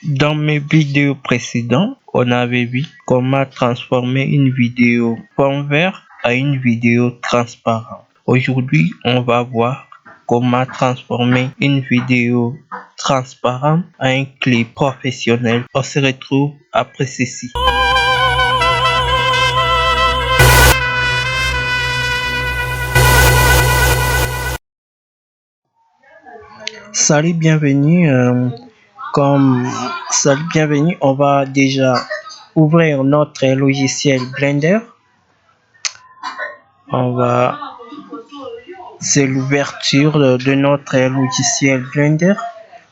Dans mes vidéos précédentes, on avait vu comment transformer une vidéo fond vert à une vidéo transparente. Aujourd'hui, on va voir comment transformer une vidéo transparente à un clip professionnel. On se retrouve après ceci. Salut, bienvenue. Bienvenue. On va déjà ouvrir notre logiciel Blender. C'est l'ouverture de notre logiciel Blender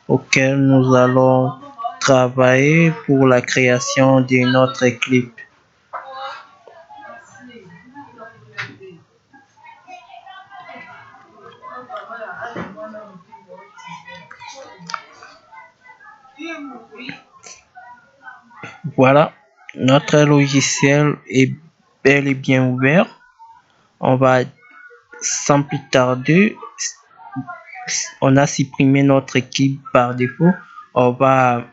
auquel nous allons travailler pour la création de notre clip. Voilà, notre logiciel est bel et bien ouvert. On va sans plus tarder, on a supprimé notre clip par défaut. On va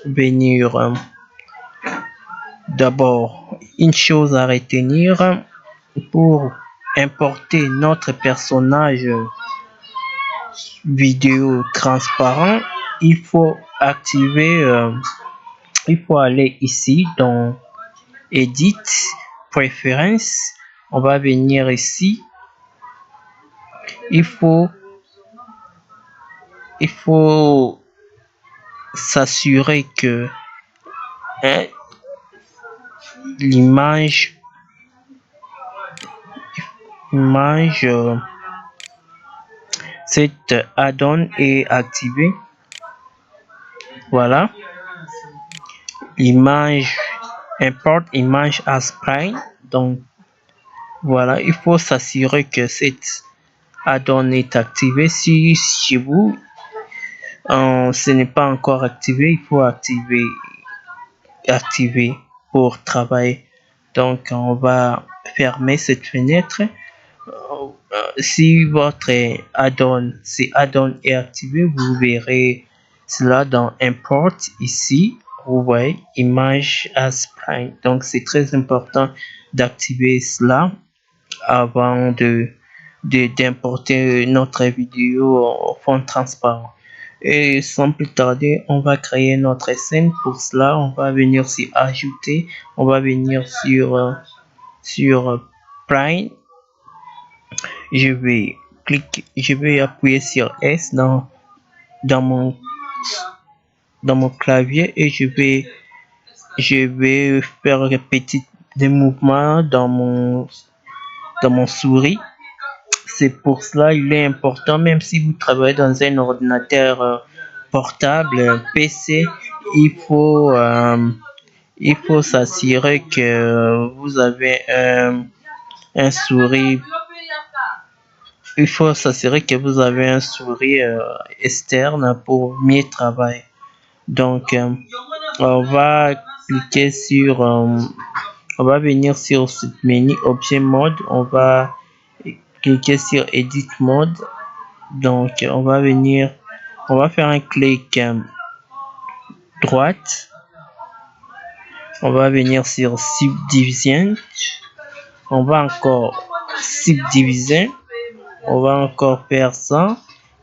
venir d'abord, une chose à retenir: pour importer notre personnage vidéo transparent, il faut aller ici dans Edit, Préférences. On va venir ici. Il faut s'assurer que l'image cette add-on est activé. Voilà, l'image import image as prime. Donc voilà, il faut s'assurer que cette add-on est activé. Si chez vous ce n'est pas encore activé, il faut activer pour travailler. Donc on va fermer cette fenêtre. Si votre add-on est activé, vous verrez cela dans import ici. Vous voyez image as prime. Donc c'est très important d'activer cela avant d'importer notre vidéo en fond transparent. Et sans plus tarder, on va créer notre scène. Pour cela, on va venir sur ajouter, on va venir sur prime. Je vais appuyer sur S dans mon clavier et je vais faire répéter des mouvements dans mon souris. C'est pour cela il est important, même si vous travaillez dans un ordinateur portable, PC, il faut s'assurer que vous avez un souris. Il faut s'assurer que vous avez un souris externe pour mieux travailler. Donc on va cliquer sur on va venir sur ce menu objet mode. On va cliquer sur edit mode. Donc on va faire un clic droite. On va venir sur subdivision. On va encore subdiviser. On va encore faire ça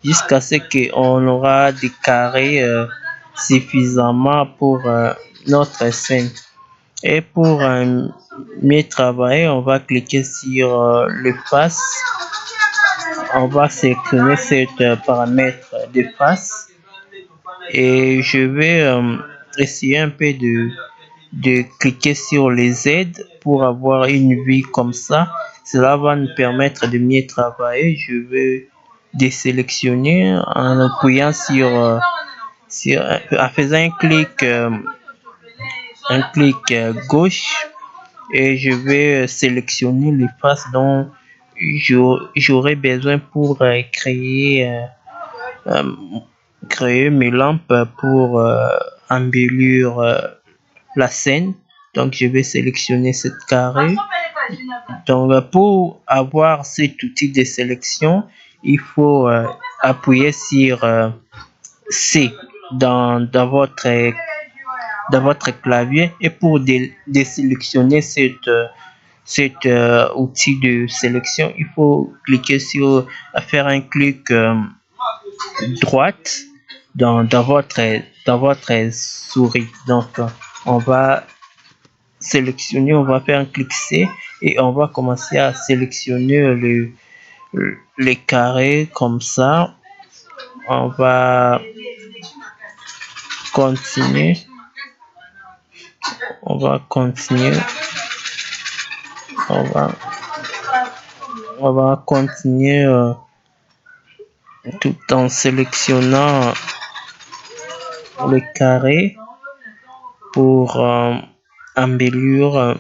jusqu'à ce qu'on aura des carrés suffisamment pour notre scène. Et pour mieux travailler, on va cliquer sur le face. On va sélectionner ce paramètre de face et je vais essayer un peu de cliquer sur les aides pour avoir une vue comme ça. Cela va nous permettre de mieux travailler. Je vais désélectionner en appuyant en faisant un clic gauche, et je vais sélectionner les faces dont j'aurai besoin pour créer mes lampes pour embellir la scène. Donc je vais sélectionner cette carré. Donc pour avoir cet outil de sélection, il faut appuyer sur C. dans votre clavier. Et pour désélectionner cet outil de sélection, il faut cliquer sur faire un clic droite dans votre souris. Donc on va sélectionner, on va faire un clic C et on va commencer à sélectionner les carrés comme ça. On va continuer, on va continuer, on va continuer tout en sélectionnant le carré pour embellir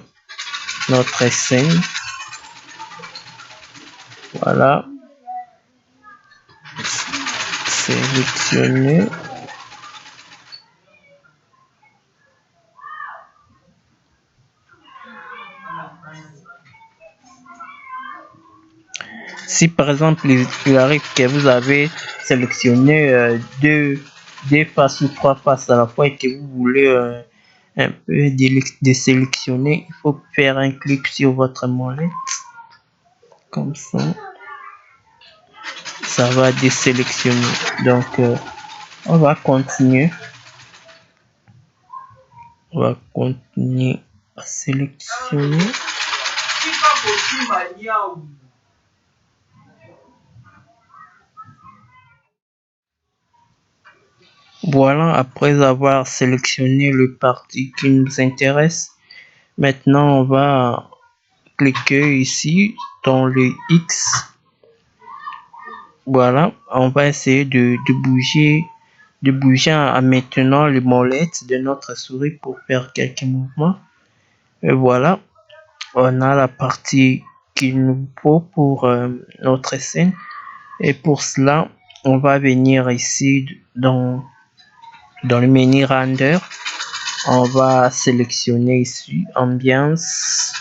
notre scène. Voilà, sélectionner. Si par exemple il arrive que vous avez sélectionné deux faces ou trois faces à la fois et que vous voulez un peu désélectionner, il faut faire un clic sur votre molette comme ça, ça va désélectionner. Donc on va continuer à sélectionner. Voilà, après avoir sélectionné le parti qui nous intéresse, maintenant on va cliquer ici dans le X. Voilà, on va essayer de bouger en maintenant les molettes de notre souris pour faire quelques mouvements. Et voilà, on a la partie qu'il nous faut pour notre scène. Et pour cela, on va venir ici dans le menu render. On va sélectionner ici ambiance.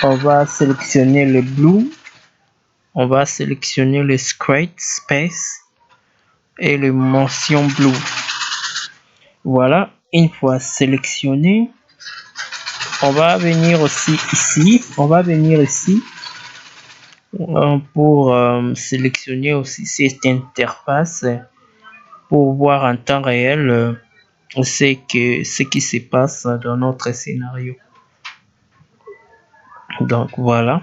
On va sélectionner le blue. On va sélectionner le scratch space et le mention blue. Voilà, une fois sélectionné, on va venir aussi ici. On va venir ici pour sélectionner aussi cette interface pour voir en temps réel ce qui se passe dans notre scénario. Donc voilà.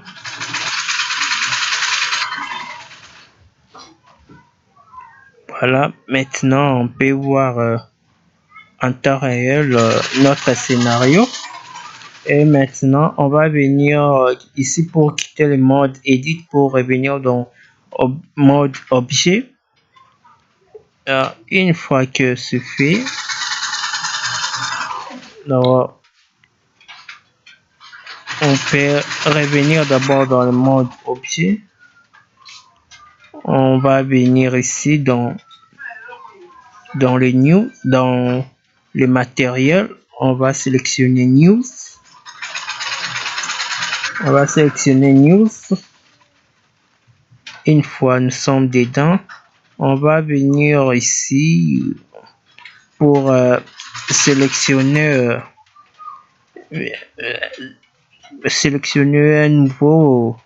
Voilà, maintenant on peut voir en temps réel notre scénario. Et maintenant on va venir ici pour quitter le mode edit pour revenir dans mode objet. Une fois que c'est fait, alors, on peut revenir d'abord dans le mode objet. On va venir ici dans le new, dans le matériel. On va sélectionner news. On va sélectionner news. Une fois nous sommes dedans, on va venir ici pour sélectionner un nouveau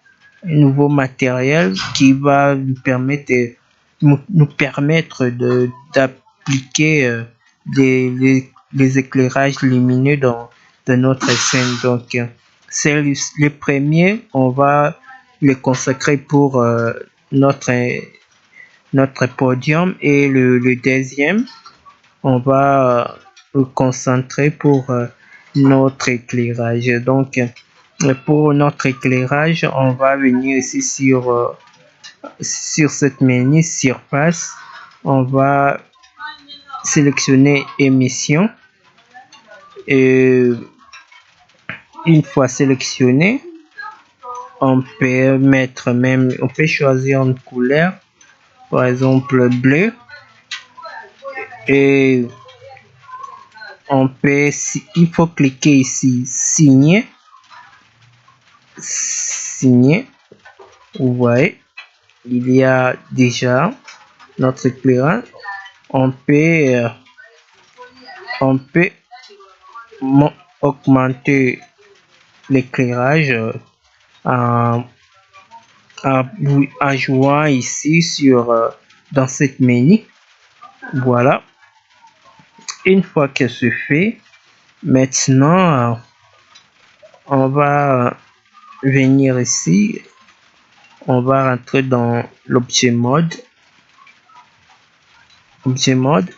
matériel qui va nous permettre d'appliquer les éclairages lumineux dans notre scène. Donc c'est le premier, on va le consacrer pour notre podium, et le deuxième, on va le concentrer pour notre éclairage. Donc pour notre éclairage, on va venir ici sur cette menu surface. On va sélectionner émission, et une fois sélectionné, on peut choisir une couleur, par exemple bleu, et il faut cliquer ici signer. Vous voyez, il y a déjà notre éclairage. on peut augmenter l'éclairage en, en jouant ici sur dans cette menu. Voilà. Une fois que c'est fait, maintenant on va venir ici, on va rentrer dans l'objet mode,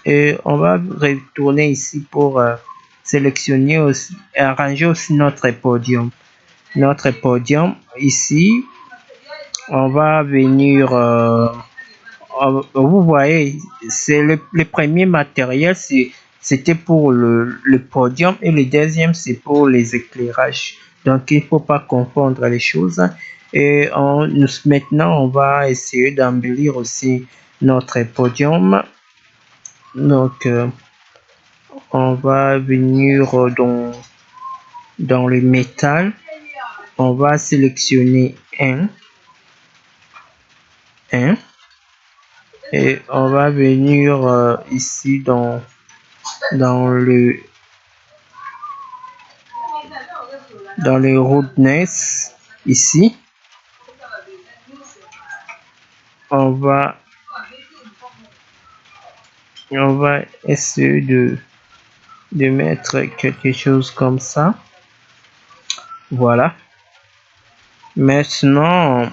et on va retourner ici pour sélectionner aussi, arranger aussi notre podium. Notre podium ici, on va venir, vous voyez, c'est le premier matériel, c'était pour le podium, et le deuxième c'est pour les éclairages. Donc il ne faut pas confondre les choses. Et maintenant on va essayer d'embellir aussi notre podium. Donc on va venir dans le métal, on va sélectionner un, et on va venir ici dans le roughness ici, on va essayer de mettre quelque chose comme ça. Voilà. Maintenant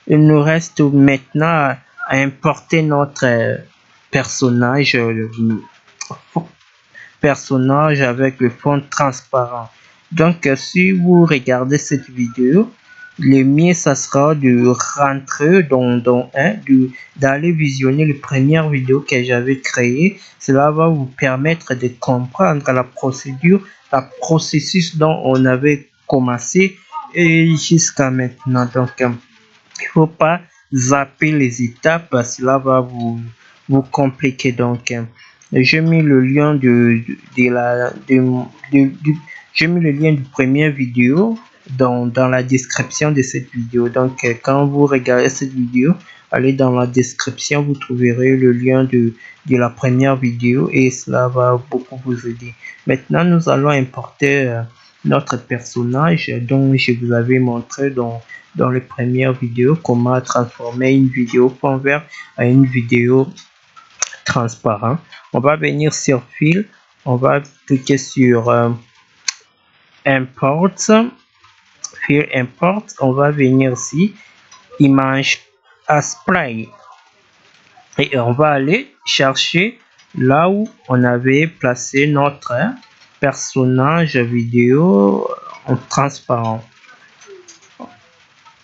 il nous reste maintenant à importer notre personnage avec le fond transparent. Donc si vous regardez cette vidéo, le mieux ça sera de rentrer d'aller visionner les premières vidéos que j'avais créées. Cela va vous permettre de comprendre la procédure, le processus dont on avait commencé et jusqu'à maintenant. Donc il faut pas zapper les étapes, cela va vous compliquer. Donc j'ai mis le lien j'ai mis le lien du première vidéo dans la description de cette vidéo. Donc quand vous regardez cette vidéo, allez dans la description, vous trouverez le lien de la première vidéo et cela va beaucoup vous aider. Maintenant nous allons importer notre personnage dont je vous avais montré dans les premières vidéos comment transformer une vidéo fond vert à une vidéo transparent. On va venir sur File, on va cliquer sur Import, File Import, on va venir ici, Image Asplay, et on va aller chercher là où on avait placé notre personnage vidéo en transparent.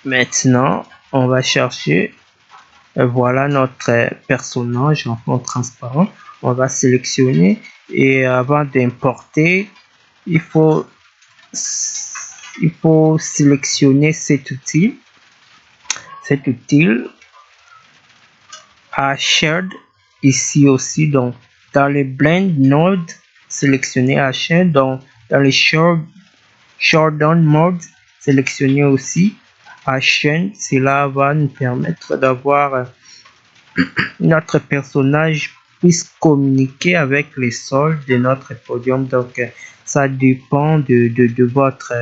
Maintenant on va chercher, voilà notre personnage en fond transparent. On va sélectionner, et avant d'importer il faut sélectionner cet outil à Shared ici aussi, donc dans les blend node, sélectionner à Shared, dans les showdown mode, sélectionner aussi à chaîne. Cela va nous permettre d'avoir notre personnage puisse communiquer avec les sols de notre podium. Donc ça dépend de votre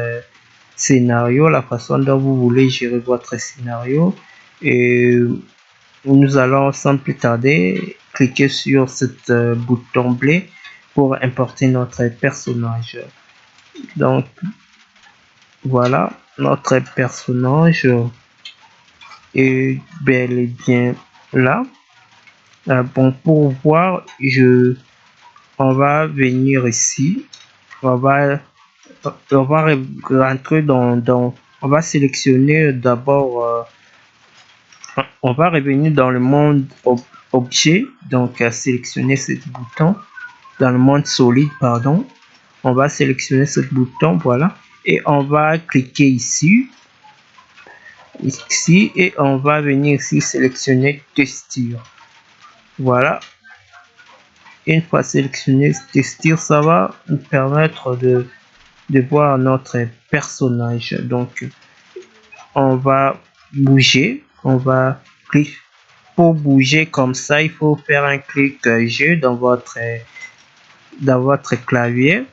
scénario, la façon dont vous voulez gérer votre scénario. Et nous allons sans plus tarder cliquer sur cet bouton bleu pour importer notre personnage. Donc voilà, notre personnage est bel et bien là. Bon, pour voir, on va venir ici, on va rentrer on va sélectionner d'abord, on va revenir dans le monde objet, donc sélectionner ce bouton dans le monde solide, pardon. On va sélectionner ce bouton, voilà, et on va cliquer ici, et on va venir ici sélectionner texture. Voilà. Une fois sélectionné texture, ça va nous permettre de voir notre personnage. Donc on va bouger, on va pour bouger comme ça, il faut faire un clic G dans votre clavier.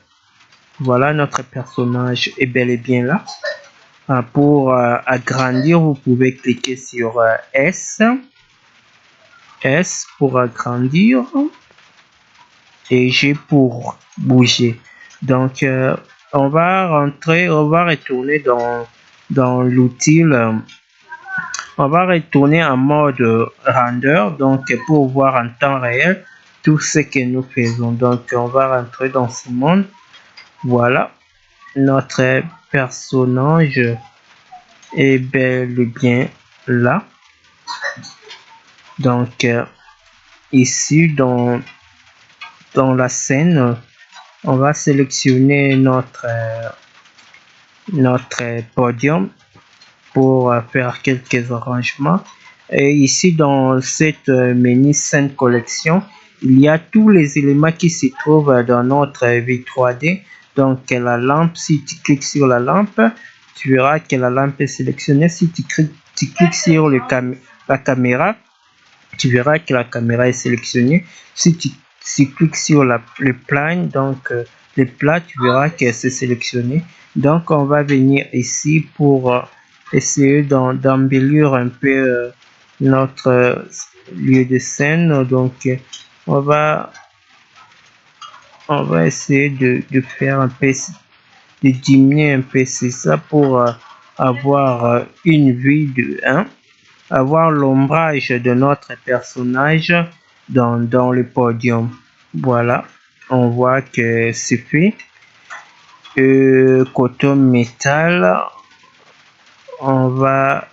Voilà, notre personnage est bel et bien là. Pour agrandir, vous pouvez cliquer sur S pour agrandir et G pour bouger. Donc on va retourner dans l'outil. On va retourner en mode render, donc pour voir en temps réel tout ce que nous faisons. Donc on va rentrer dans ce monde. Voilà, notre personnage est bel et bien là. Donc ici dans la scène, on va sélectionner notre podium pour faire quelques arrangements. Et ici dans cette menu scène collection, il y a tous les éléments qui se trouvent dans notre vie 3D. Donc la lampe, si tu cliques sur la lampe, tu verras que la lampe est sélectionnée. Si tu cliques sur la caméra, tu verras que la caméra est sélectionnée. Si tu cliques sur le plan, donc le plat, tu verras que c'est sélectionné. Donc on va venir ici pour essayer d'embellir un peu notre lieu de scène. Donc on va essayer de faire un peu, de diminuer un peu, c'est ça, pour avoir une vue de 1, avoir l'ombrage de notre personnage dans le podium. Voilà, on voit que c'est fait. Coton métal, on va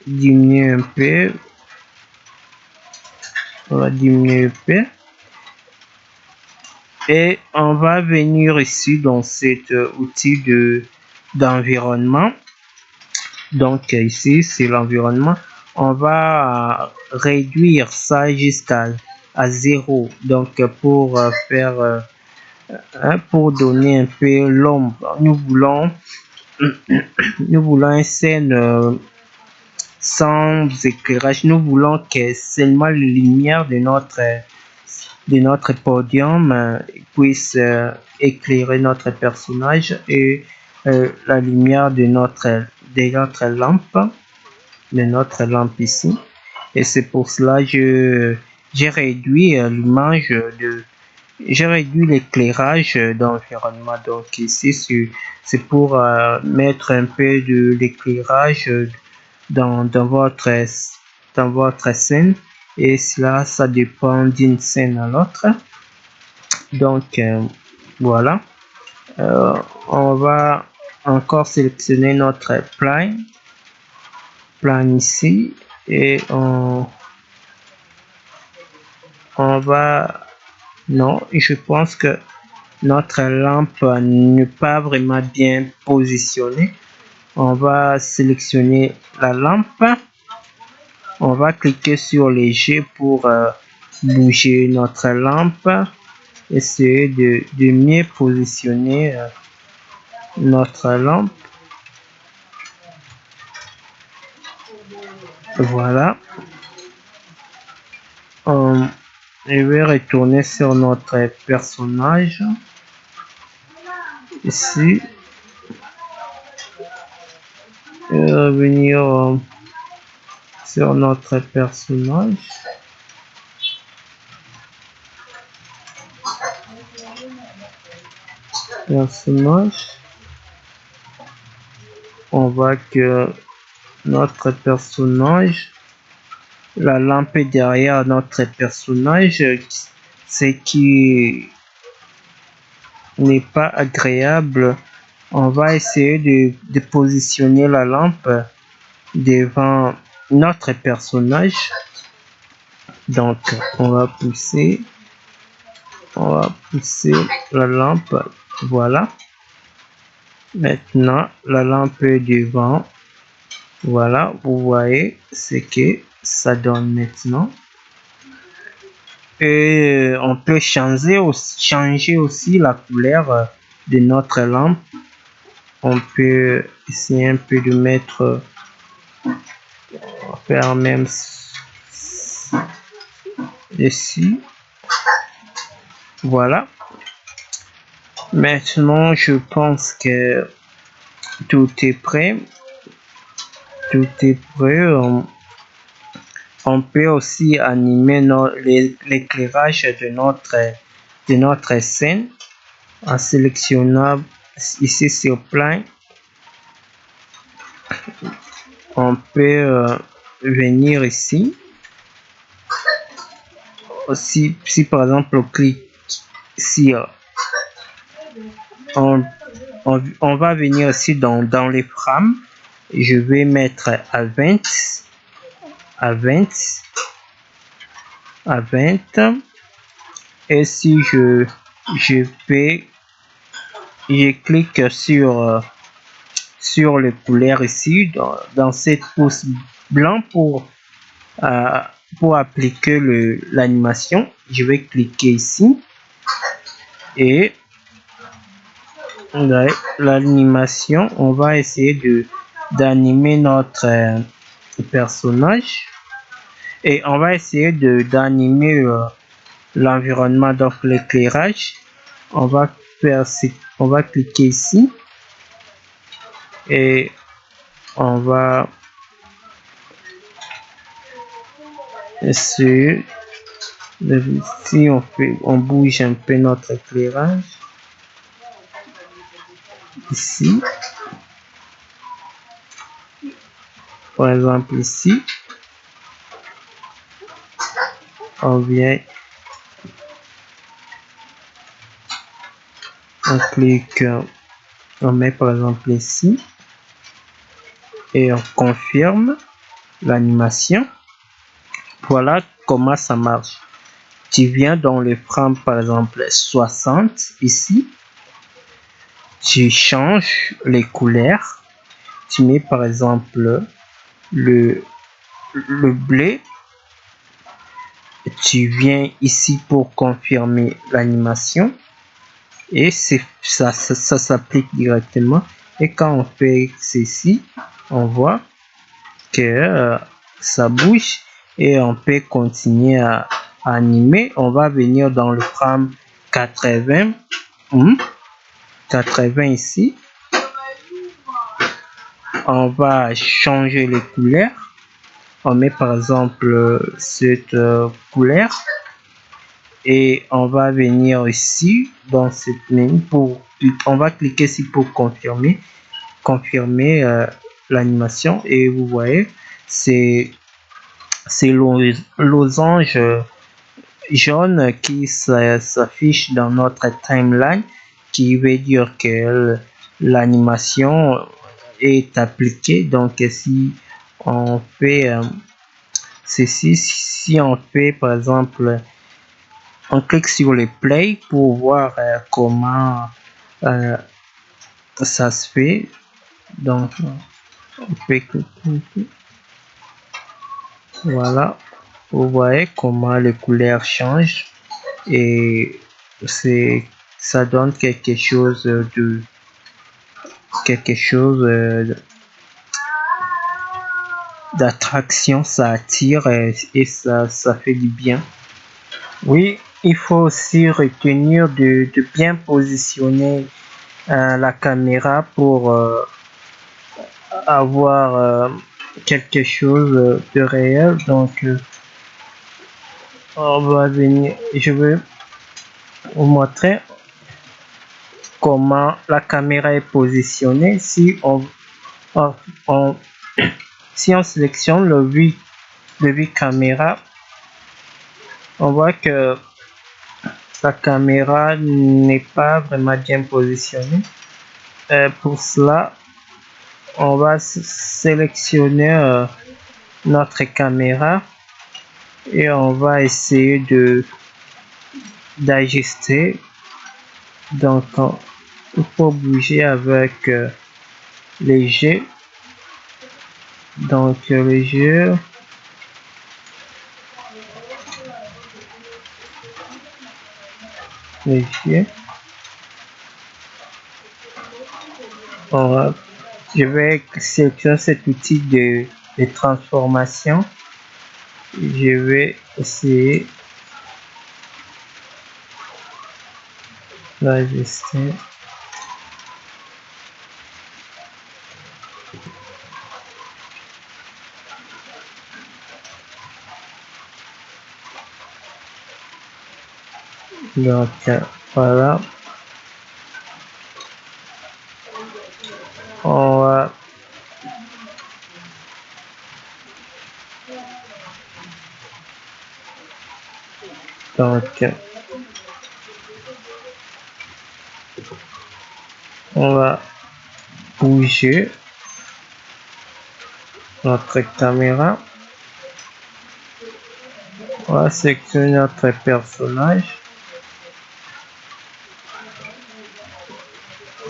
diminuer un peu. Et on va venir ici dans cet outil d'environnement. Donc ici c'est l'environnement. On va réduire ça jusqu'à 0. Donc pour faire pour donner un peu l'ombre, nous voulons une scène sans éclairage. Nous voulons que seulement la lumière de notre podium puisse éclairer notre personnage et la lumière de notre lampe ici. Et c'est pour cela que j'ai réduit l'image j'ai réduit l'éclairage d'environnement. Donc ici c'est pour mettre un peu de l'éclairage dans votre scène, et cela ça dépend d'une scène à l'autre. Donc voilà, on va encore sélectionner notre plan ici, et on va, non, je pense que notre lampe n'est pas vraiment bien positionnée. On va sélectionner la lampe, on va cliquer sur les G pour bouger notre lampe, essayer de mieux positionner notre lampe. Voilà, je vais retourner sur notre personnage ici et revenir sur notre personnage. On voit que notre personnage, la lampe est derrière notre personnage, ce qui n'est pas agréable. On va essayer de positionner la lampe devant notre personnage. Donc on va pousser la lampe. Voilà, maintenant la lampe est devant. Voilà, vous voyez ce que ça donne maintenant. Et on peut changer aussi la couleur de notre lampe. On peut essayer un peu de mettre, faire même ici. Voilà. Maintenant, je pense que tout est prêt. Tout est prêt. On peut aussi animer l'éclairage de notre scène en sélectionnant ici sur plan. On peut venir ici. Aussi, si par exemple on clique sur, on va venir ici dans les frames. Je vais mettre à 20, à 20, à 20. Et si je clique sur les couleurs ici, dans cette pouce blanc pour appliquer l'animation, je vais cliquer ici et l'animation, on va essayer d'animer notre personnage et on va essayer d'animer l'environnement, donc l'éclairage. On va cliquer ici et on va essayer si on bouge un peu notre éclairage ici, par exemple ici, on vient, on clique, on met par exemple ici et on confirme l'animation. Voilà comment ça marche. Tu viens dans le frame par exemple 60 ici, tu changes les couleurs, tu mets par exemple le bleu, tu viens ici pour confirmer l'animation et ça s'applique directement. Et quand on fait ceci, on voit que ça bouge et on peut continuer à animer. On va venir dans le frame 80, 80 ici. On va changer les couleurs. On met par exemple cette couleur et on va venir ici dans cette menu on va cliquer ici pour confirmer l'animation et vous voyez c'est losange jaune qui s'affiche dans notre timeline, qui veut dire que l'animation est appliquée. Donc si on fait ceci, si on fait par exemple, on clique sur le play pour voir comment ça se fait. Donc on peut cliquer. Voilà, vous voyez comment les couleurs changent et ça donne quelque chose d'attraction, ça attire et ça fait du bien. Oui, il faut aussi retenir de bien positionner la caméra pour avoir quelque chose de réel. Donc on va venir, je vais vous montrer comment la caméra est positionnée. Si si on sélectionne le vue caméra, on voit que la caméra n'est pas vraiment bien positionnée. Pour cela, on va sélectionner notre caméra et on va essayer d'ajuster. Donc il faut bouger avec les jeux. Donc les jeux, je vais sélectionner cet outil de transformation. Je vais essayer l'ajuster. Donc voilà, on va donc on va bouger notre caméra. On va sélectionner notre personnage.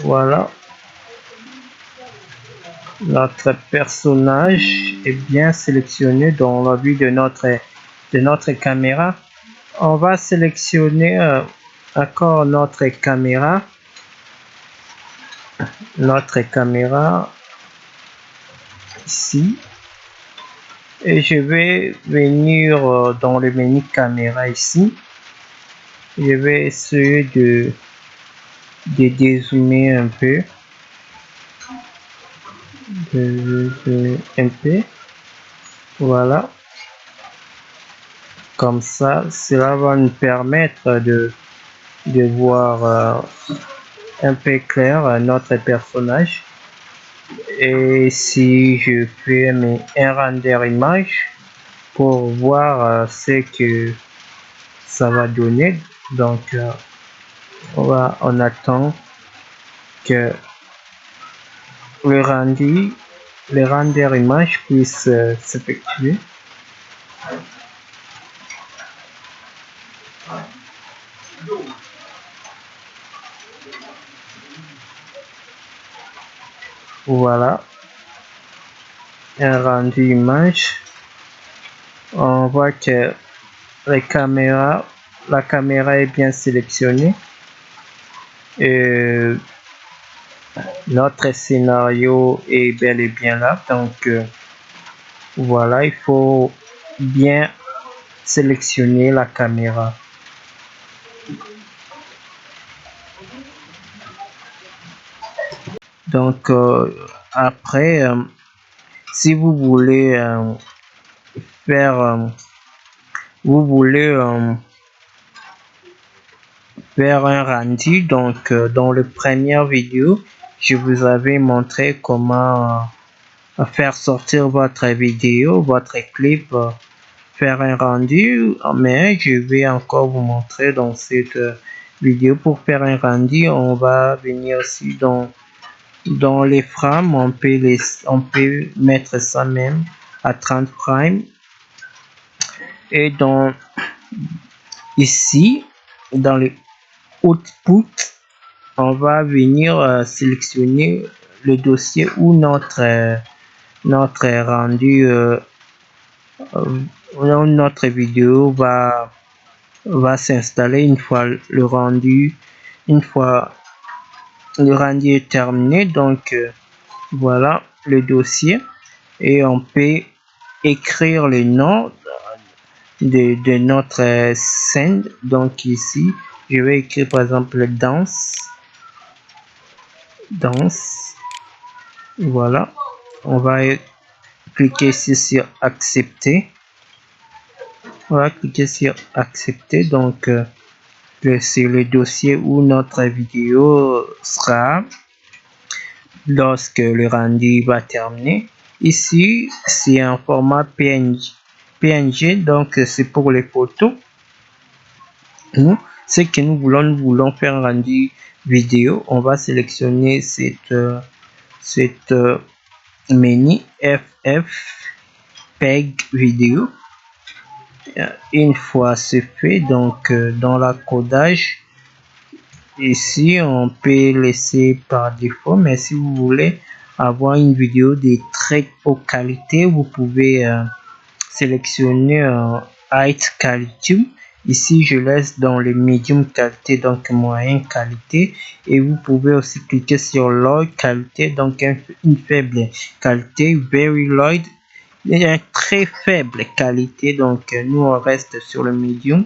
Voilà. Notre personnage est bien sélectionné dans la vue de notre caméra. On va sélectionner encore notre caméra ici, et je vais venir dans le menu caméra ici. Je vais essayer de dézoomer un peu, voilà, comme ça, cela va nous permettre de voir un peu clair notre personnage. Et si je fais un render image pour voir ce que ça va donner, donc on attend que le render image puisse s'effectuer. Voilà, un rendu image. On voit que la caméra est bien sélectionnée et notre scénario est bel et bien là. Donc voilà, il faut bien sélectionner la caméra. Donc après, si vous voulez faire un rendu, donc dans la première vidéo je vous avais montré comment faire sortir votre vidéo, votre clip, faire un rendu, mais je vais encore vous montrer dans cette vidéo. Pour faire un rendu, on va venir aussi dans les frames, on peut mettre ça même à 30 frames, et ici dans les output, on va venir sélectionner le dossier où notre rendu, notre vidéo va s'installer une fois le rendu est terminé. Donc voilà le dossier, et on peut écrire le nom de notre scène. Donc ici je vais écrire par exemple danse. Voilà, on va cliquer ici sur accepter. On va cliquer sur accepter. Donc c'est le dossier où notre vidéo sera lorsque le rendu va terminer. Ici c'est un format PNG, donc c'est pour les photos. Ce que nous voulons faire un rendu vidéo, on va sélectionner cette menu FFmpeg vidéo. Une fois c'est fait, donc dans l'encodage ici on peut laisser par défaut, mais si vous voulez avoir une vidéo de très haute qualité, vous pouvez sélectionner high quality. Ici je laisse dans le medium qualité, donc moyenne qualité, et vous pouvez aussi cliquer sur low qualité, donc une faible qualité, very low, une très faible qualité. Donc nous on reste sur le medium.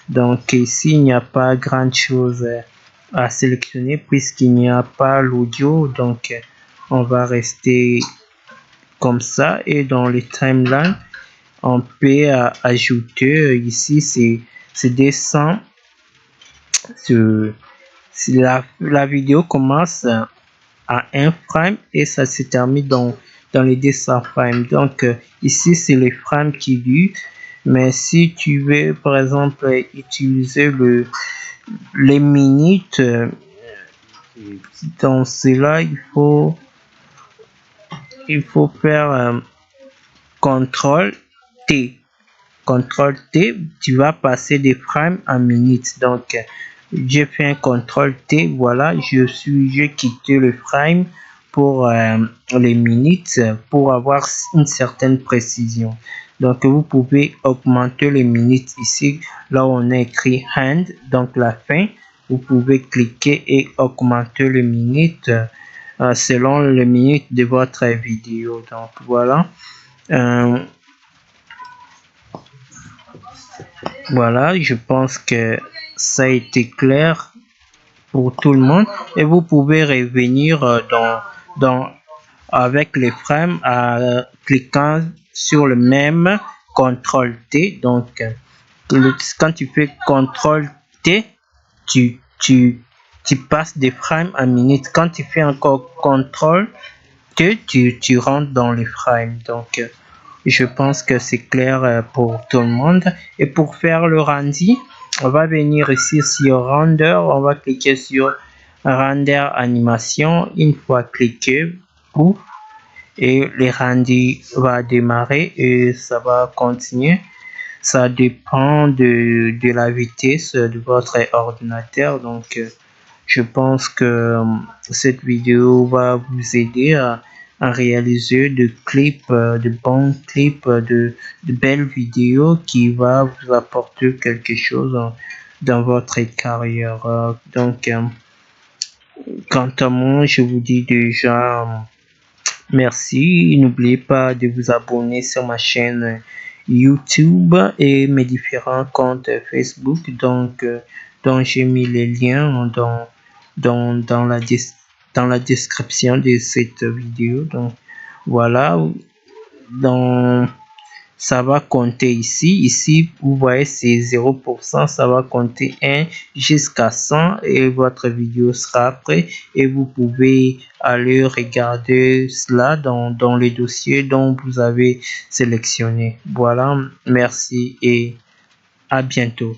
Donc ici il n'y a pas grand chose à sélectionner puisqu'il n'y a pas l'audio, donc on va rester comme ça. Et dans les timelines, on peut ajouter ici c'est des sons. La vidéo commence à 1 frame et ça se termine dans les 200 frames. Donc ici c'est les frames qui durent, mais si tu veux par exemple utiliser les minutes, dans cela il faut faire CTRL T. CTRL T, tu vas passer des frames en minutes. Donc j'ai fait un CTRL T, voilà, j'ai quitté le frame pour les minutes pour avoir une certaine précision. Donc vous pouvez augmenter les minutes ici, là où on a écrit end, donc la fin. Vous pouvez cliquer et augmenter les minutes selon les minutes de votre vidéo. Donc voilà. Voilà, je pense que ça a été clair pour tout le monde et vous pouvez revenir avec les frames en cliquant sur le même CTRL T. Donc quand tu fais CTRL T, tu passes des frames en minutes. Quand tu fais encore CTRL T, tu rentres dans les frames. Donc je pense que c'est clair pour tout le monde. Et pour faire le rendu, on va venir ici sur Render, on va cliquer sur Render Animation. Une fois cliqué, pouf, et le rendu va démarrer et ça va continuer. Ça dépend de la vitesse de votre ordinateur. Donc je pense que cette vidéo va vous aider à réaliser de clips, de bons clips, de belles vidéos qui va vous apporter quelque chose dans votre carrière. Donc, quant à moi, je vous dis déjà merci. N'oubliez pas de vous abonner sur ma chaîne YouTube et mes différents comptes Facebook. Donc, dont j'ai mis les liens dans la description de cette vidéo. Donc voilà, ça va compter ici vous voyez c'est 0%, ça va compter 1 jusqu'à 100 et votre vidéo sera prête et vous pouvez aller regarder cela dans les dossiers dont vous avez sélectionné. Voilà, merci et à bientôt.